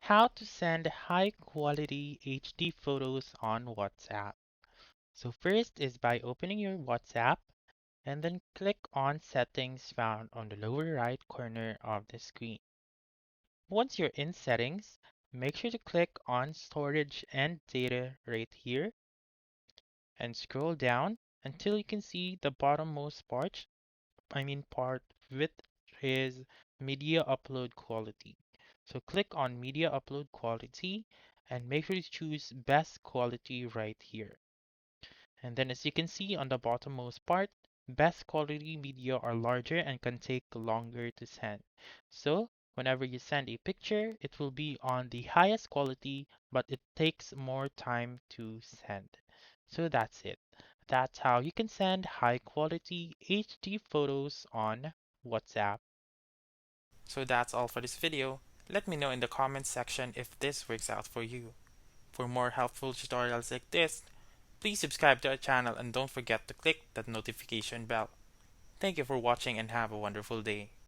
How to send high quality HD photos on WhatsApp. So first is by opening your WhatsApp and then click on settings found on the lower right corner of the screen. Once you're in settings, make sure to click on storage and data right here and scroll down until you can see the bottommost part with is media upload quality. So click on media upload quality and make sure to choose best quality right here. And then as you can see on the bottommost part, best quality media are larger and can take longer to send. So whenever you send a picture, it will be on the highest quality, but it takes more time to send. So that's it. That's how you can send high quality HD photos on WhatsApp. So that's all for this video. Let me know in the comments section if this works out for you. For more helpful tutorials like this, please subscribe to our channel and don't forget to click that notification bell. Thank you for watching and have a wonderful day.